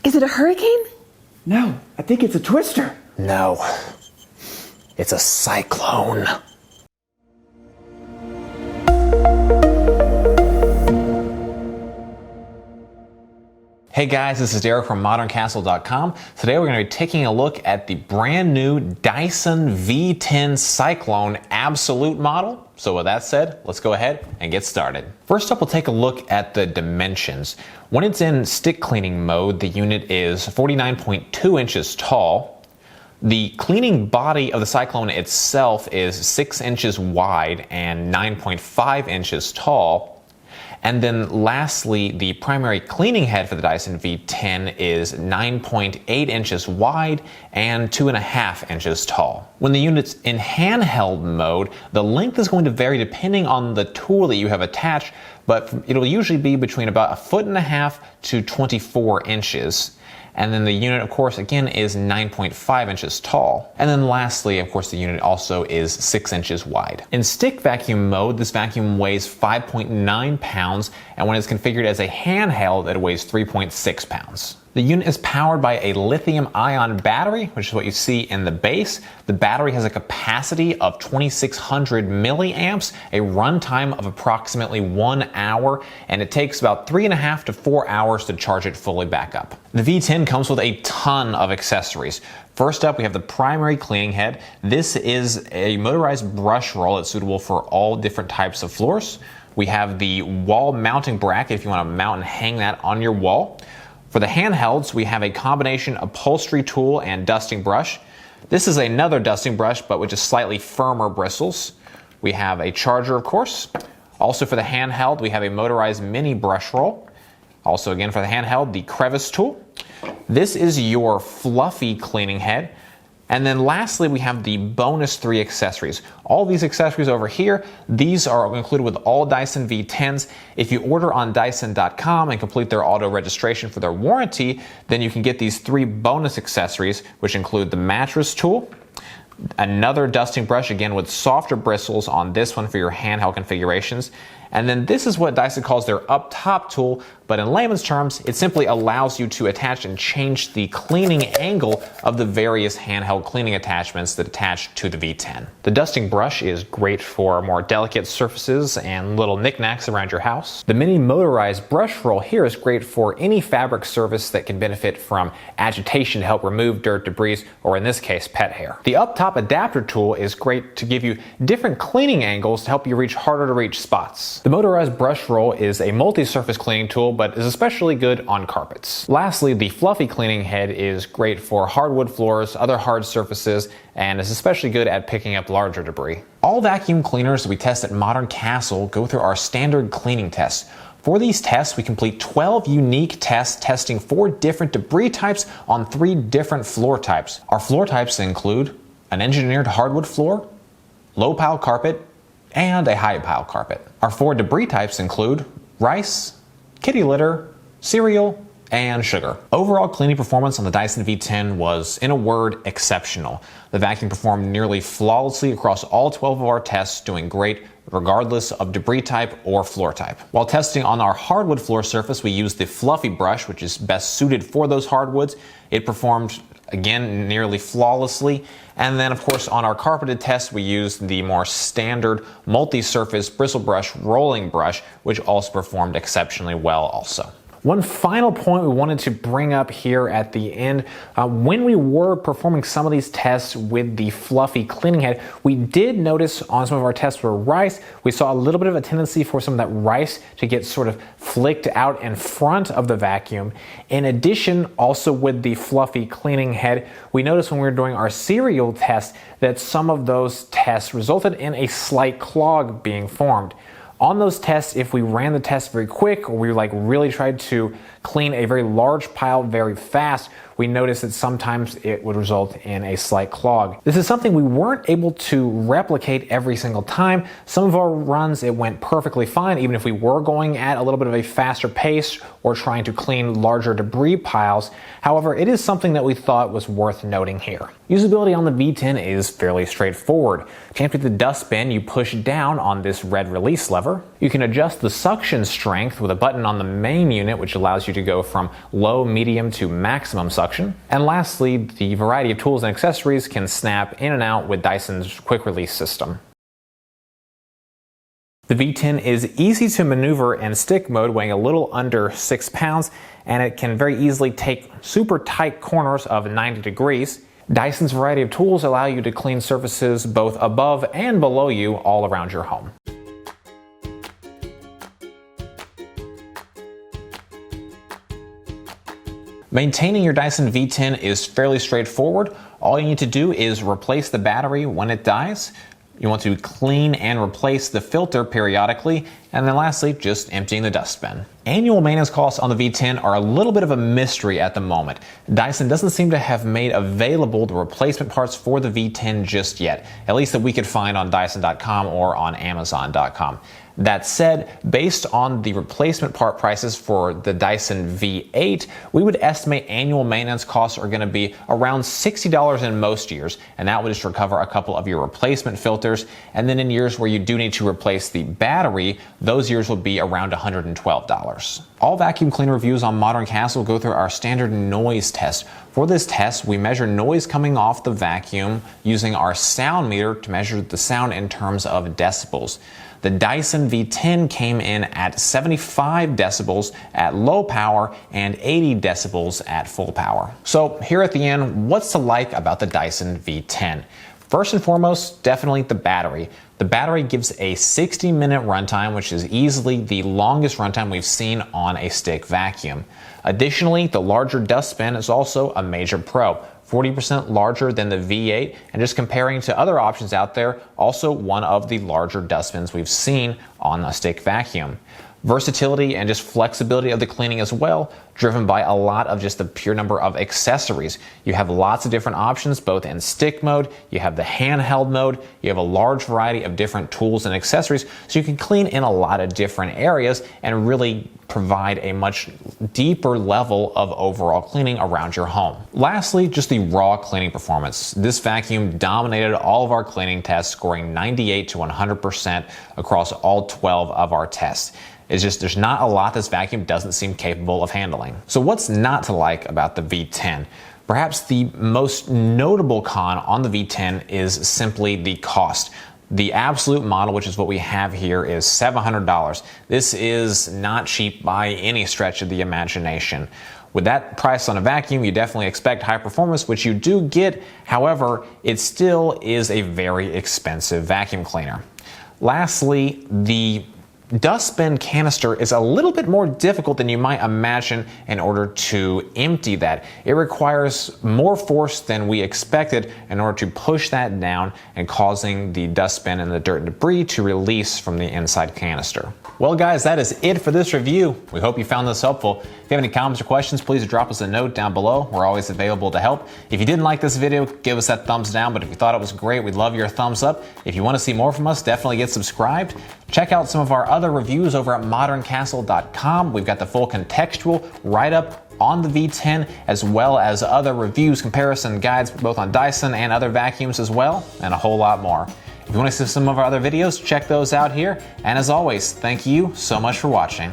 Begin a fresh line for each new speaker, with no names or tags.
Is it a hurricane?
No, I think it's a twister.
No, it's a cyclone. Hey guys, this is Derek from moderncastle.com. Today we're going to be taking a look at the brand new Dyson V10 Cyclone Absolute model. So with that said, let's go ahead and get started. First up, we'll take a look at the dimensions. When it's in stick cleaning mode, the unit is 49.2 inches tall. The cleaning body of the Cyclone itself is 6 inches wide and 9.5 inches tall. And then lastly, the primary cleaning head for the Dyson V10 is 9.8 inches wide and 2.5 inches tall. When the unit's in handheld mode, the length is going to vary depending on the tool that you have attached, but it'll usually be between about 1.5 feet to 24 inches. And then the unit, of course, again, is 9.5 inches tall. And then lastly, of course, the unit also is 6 inches wide. In stick vacuum mode, this vacuum weighs 5.9 pounds, and when it's configured as a handheld, it weighs 3.6 pounds. The unit is powered by a lithium-ion battery, which is what you see in the base. The battery has a capacity of 2,600 milliamps, a runtime of approximately 1 hour, and it takes about 3.5 to 4 hours to charge it fully back up. The V10 comes with a ton of accessories. First up, we have the primary cleaning head. This is a motorized brush roll that's suitable for all different types of floors. We have the wall mounting bracket if you want to mount and hang that on your wall. For the handhelds, we have a combination upholstery tool and dusting brush. This is another dusting brush, but with just slightly firmer bristles. We have a charger, of course. Also for the handheld, we have a motorized mini brush roll. Also again for the handheld, the crevice tool. This is your fluffy cleaning head. And then lastly, we have the bonus 3 accessories. All these accessories over here, these are included with all Dyson V10s. If you order on Dyson.com and complete their auto registration for their warranty, then you can get these 3 bonus accessories, which include the mattress tool, another dusting brush, again with softer bristles on this one for your handheld configurations. And then this is what Dyson calls their up top tool, but in layman's terms, it simply allows you to attach and change the cleaning angle of the various handheld cleaning attachments that attach to the V10. The dusting brush is great for more delicate surfaces and little knickknacks around your house. The mini motorized brush roll here is great for any fabric surface that can benefit from agitation to help remove dirt, debris, or in this case, pet hair. The up top adapter tool is great to give you different cleaning angles to help you reach harder to reach spots. The motorized brush roll is a multi-surface cleaning tool, but is especially good on carpets. Lastly, the fluffy cleaning head is great for hardwood floors, other hard surfaces, and is especially good at picking up larger debris. All vacuum cleaners that we test at Modern Castle go through our standard cleaning tests. For these tests, we complete 12 unique tests testing 4 different debris types on 3 different floor types. Our floor types include an engineered hardwood floor, low pile carpet, and a high pile carpet. Our 4 debris types include rice, kitty litter, cereal, and sugar. Overall cleaning performance on the Dyson V10 was, in a word, exceptional. The vacuum performed nearly flawlessly across all 12 of our tests, doing great regardless of debris type or floor type. While testing on our hardwood floor surface, we used the fluffy brush, which is best suited for those hardwoods. It performed again nearly flawlessly. And then of course on our carpeted test we used the more standard multi-surface bristle brush rolling brush, which also performed exceptionally well also. One final point we wanted to bring up here at the end, when we were performing some of these tests with the fluffy cleaning head, we did notice on some of our tests for rice, we saw a little bit of a tendency for some of that rice to get sort of flicked out in front of the vacuum. In addition, also with the fluffy cleaning head, we noticed when we were doing our cereal test that some of those tests resulted in a slight clog being formed. On those tests, if we ran the test very quick or we really tried to clean a very large pile very fast, we noticed that sometimes it would result in a slight clog. This is something we weren't able to replicate every single time. Some of our runs, it went perfectly fine, even if we were going at a little bit of a faster pace or trying to clean larger debris piles. However, it is something that we thought was worth noting here. Usability on the V10 is fairly straightforward. To empty the dustbin, you push down on this red release lever. You can adjust the suction strength with a button on the main unit, which allows you you to go from low, medium to maximum suction. And lastly, the variety of tools and accessories can snap in and out with Dyson's quick release system. The V10 is easy to maneuver in stick mode, weighing a little under 6 pounds, and it can very easily take super tight corners of 90 degrees. Dyson's variety of tools allow you to clean surfaces both above and below you all around your home. Maintaining your Dyson V10 is fairly straightforward. All you need to do is replace the battery when it dies. You want to clean and replace the filter periodically, and then lastly, just emptying the dustbin. Annual maintenance costs on the V10 are a little bit of a mystery at the moment. Dyson doesn't seem to have made available the replacement parts for the V10 just yet, at least that we could find on Dyson.com or on Amazon.com. That said, based on the replacement part prices for the Dyson V8, we would estimate annual maintenance costs are going to be around $60 in most years, and that would just recover a couple of your replacement filters. And then in years where you do need to replace the battery, those years will be around $112. All vacuum cleaner reviews on Modern Castle go through our standard noise test. For this test, we measure noise coming off the vacuum using our sound meter to measure the sound in terms of decibels. The Dyson V10 came in at 75 decibels at low power and 80 decibels at full power. So here at the end, what's to like about the Dyson V10? First and foremost, definitely the battery. The battery gives a 60-minute runtime, which is easily the longest runtime we've seen on a stick vacuum. Additionally, the larger dustbin is also a major pro. 40% larger than the V8, and just comparing to other options out there, also one of the larger dustbins we've seen on a stick vacuum. Versatility and just flexibility of the cleaning as well, driven by a lot of just the pure number of accessories. You have lots of different options, both in stick mode, you have the handheld mode, you have a large variety of different tools and accessories, so you can clean in a lot of different areas and really provide a much deeper level of overall cleaning around your home. Lastly, just the raw cleaning performance. This vacuum dominated all of our cleaning tests, scoring 98 to 100% across all 12 of our tests. It's just there's not a lot this vacuum doesn't seem capable of handling. So what's not to like about the V10? Perhaps the most notable con on the V10 is simply the cost. The Absolute model, which is what we have here, is $700. This is not cheap by any stretch of the imagination. With that price on a vacuum, you definitely expect high performance, which you do get. However, it still is a very expensive vacuum cleaner. Lastly, the dustbin canister is a little bit more difficult than you might imagine in order to empty that. It requires more force than we expected in order to push that down and causing the dustbin and the dirt and debris to release from the inside canister. Well guys, that is it for this review. We hope you found this helpful. If you have any comments or questions, please drop us a note down below. We're always available to help. If you didn't like this video, give us that thumbs down, but if you thought it was great, we'd love your thumbs up. If you want to see more from us, definitely get subscribed. Check out some of our other reviews over at moderncastle.com. We've got the full contextual write-up on the V10, as well as other reviews, comparison guides, both on Dyson and other vacuums as well, and a whole lot more. If you want to see some of our other videos, check those out here. And as always, thank you so much for watching.